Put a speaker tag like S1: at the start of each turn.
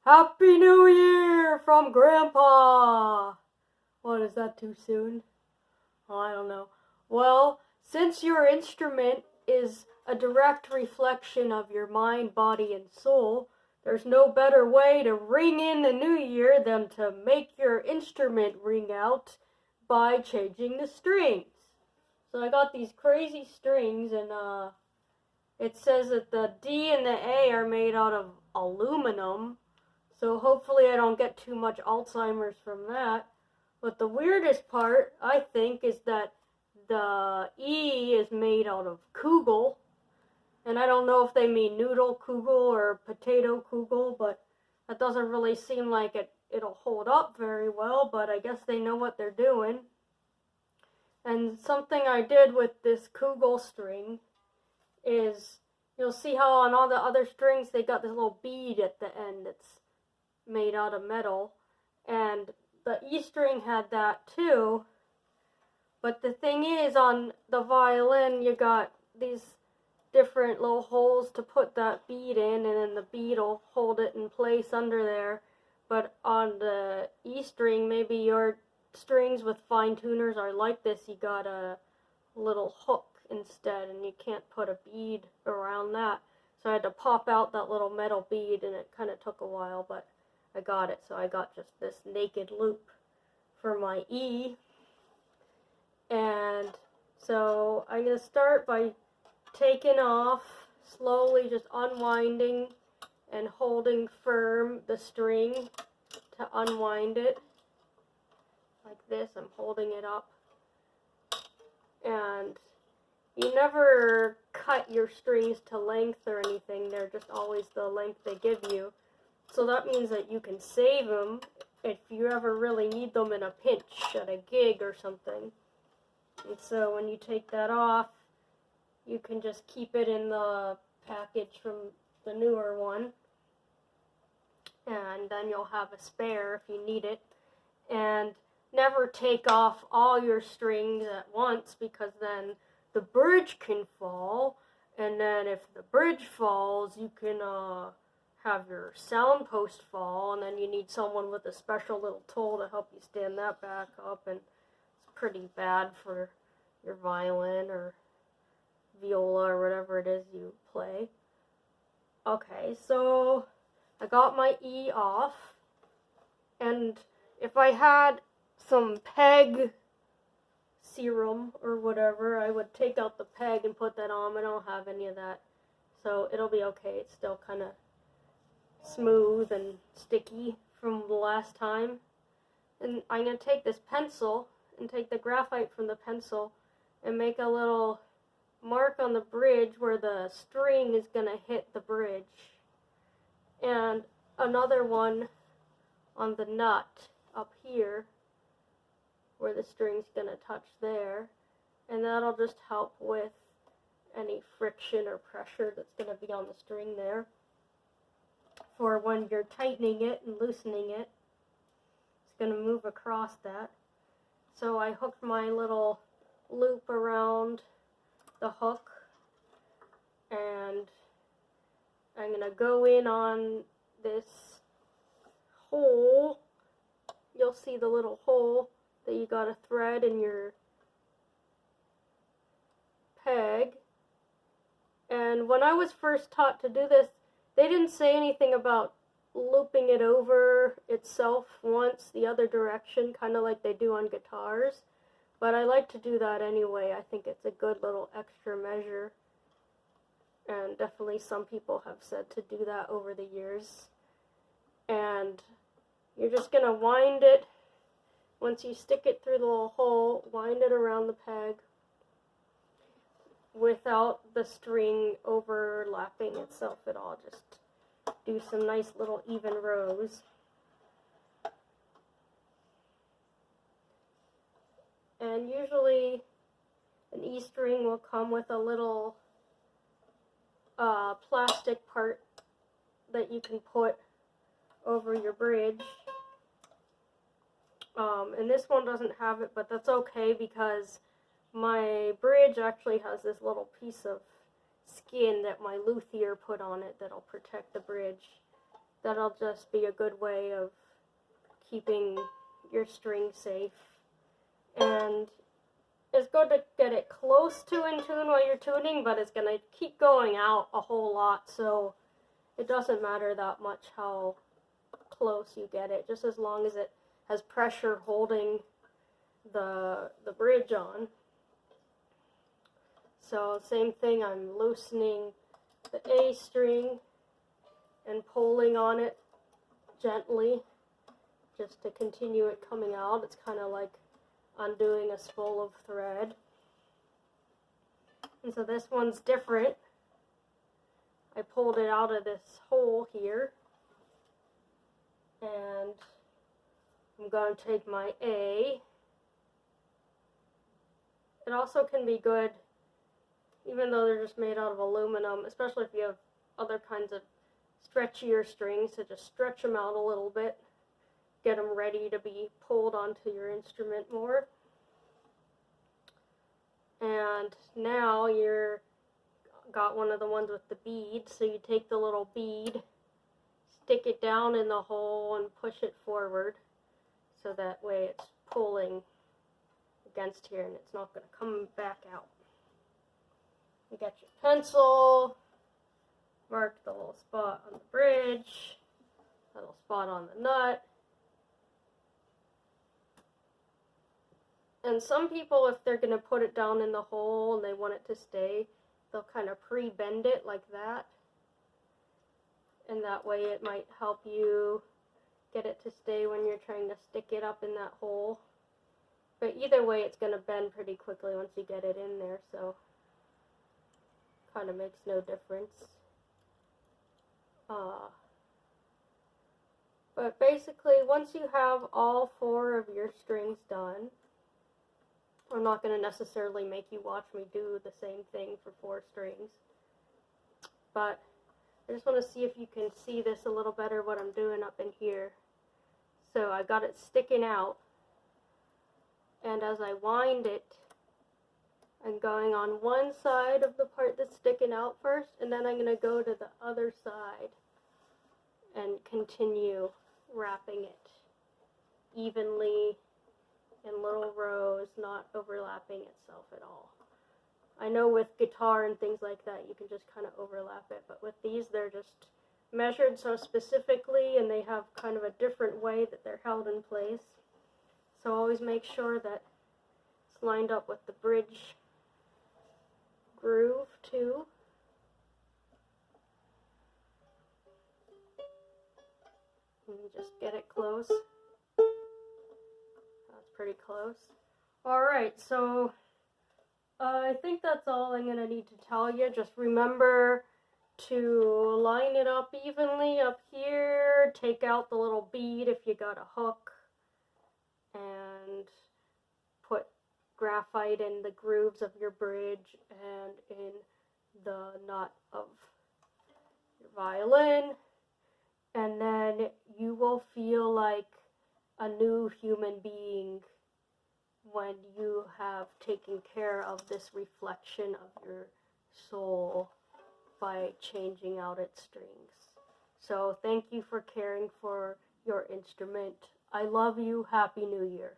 S1: Happy New Year from Grandpa! What, is that too soon? Oh, I don't know. Well, since your instrument is a direct reflection of your mind, body, and soul, there's no better way to ring in the new year than to make your instrument ring out by changing the strings. So I got these crazy strings, and it says that the D and the A are made out of aluminum. So hopefully I don't get too much Alzheimer's from that. But the weirdest part, I think, is that the E is made out of kugel. And I don't know if they mean noodle kugel or potato kugel, but that doesn't really seem like it'll hold up very well, but I guess they know what they're doing. And something I did with this kugel string is, you'll see how on all the other strings they got this little bead at the end that's made out of metal, and the E string had that too. But the thing is, on the violin you got these different little holes to put that bead in, and then the bead will hold it in place under there. But on the E string, maybe your strings with fine tuners are like this, you got a little hook instead, and you can't put a bead around that. So I had to pop out that little metal bead, and it kind of took a while, but I got it. So I got just this naked loop for my E. And so I'm going to start by taking off, slowly just unwinding and holding firm the string to unwind it. Like this, I'm holding it up. And you never cut your strings to length or anything, they're just always the length they give you. So that means that you can save them if you ever really need them in a pinch at a gig or something. And so when you take that off, you can just keep it in the package from the newer one. And then you'll have a spare if you need it. And never take off all your strings at once, because then the bridge can fall. And then if the bridge falls, you can have your sound post fall, and then you need someone with a special little tool to help you stand that back up, and it's pretty bad for your violin or viola or whatever it is you play. Okay, so I got my E off, and if I had some peg serum or whatever, I would take out the peg and put that on. I don't have any of that, so it'll be okay. It's still kind of smooth and sticky from the last time. And I'm going to take this pencil and take the graphite from the pencil and make a little mark on the bridge where the string is going to hit the bridge, and another one on the nut up here where the string's going to touch there, and that'll just help with any friction or pressure that's going to be on the string there for when you're tightening it and loosening it. It's going to move across that. So I hooked my little loop around the hook, and I'm going to go in on this hole. You'll see the little hole that you got to thread in your peg. And when I was first taught to do this, they didn't say anything about looping it over itself once the other direction, kind of like they do on guitars. But I like to do that anyway. I think it's a good little extra measure. And definitely some people have said to do that over the years. And you're just going to wind it. Once you stick it through the little hole, wind it around the peg without the string overlapping itself at all. Just do some nice little even rows. And usually an E string will come with a little plastic part that you can put over your bridge. And this one doesn't have it, but that's okay, because my bridge actually has this little piece of skin that my luthier put on it that'll protect the bridge that'll just be a good way of keeping your string safe. And it's good to get it close to in tune while you're tuning, but it's going to keep going out a whole lot, so it doesn't matter that much how close you get it, just as long as it has pressure holding the bridge on. So same thing, I'm loosening the A string and pulling on it gently just to continue it coming out. It's kind of like undoing a spool of thread. And so this one's different. I pulled it out of this hole here, and I'm going to take my A. It also can be good, even though they're just made out of aluminum, especially if you have other kinds of stretchier strings, to just stretch them out a little bit, get them ready to be pulled onto your instrument more. And now you're got one of the ones with the bead, so you take the little bead, stick it down in the hole and push it forward, so that way it's pulling against here and it's not going to come back out. You got your pencil, mark the little spot on the bridge, a little spot on the nut. And some people, if they're going to put it down in the hole and they want it to stay, they'll kind of pre-bend it like that. And that way it might help you get it to stay when you're trying to stick it up in that hole. But either way, it's going to bend pretty quickly once you get it in there, so kind of makes no difference. But basically, once you have all 4 of your strings done, I'm not going to necessarily make you watch me do the same thing for 4 strings, but I just want to see if you can see this a little better, what I'm doing up in here. So I got it sticking out, and as I wind it, I'm going on one side of the part that's sticking out first, and then I'm going to go to the other side and continue wrapping it evenly in little rows, not overlapping itself at all. I know with guitar and things like that you can just kind of overlap it, but with these they're just measured so specifically, and they have kind of a different way that they're held in place. So always make sure that it's lined up with the bridge groove too. And just get it close. That's pretty close. Alright, so I think that's all I'm going to need to tell you. Just remember to line it up evenly up here, take out the little bead if you got a hook, and put graphite in the grooves of your bridge and in the nut of your violin, and then you will feel like a new human being when you have taken care of this reflection of your soul by changing out its strings. So thank you for caring for your instrument. I love you. Happy New Year.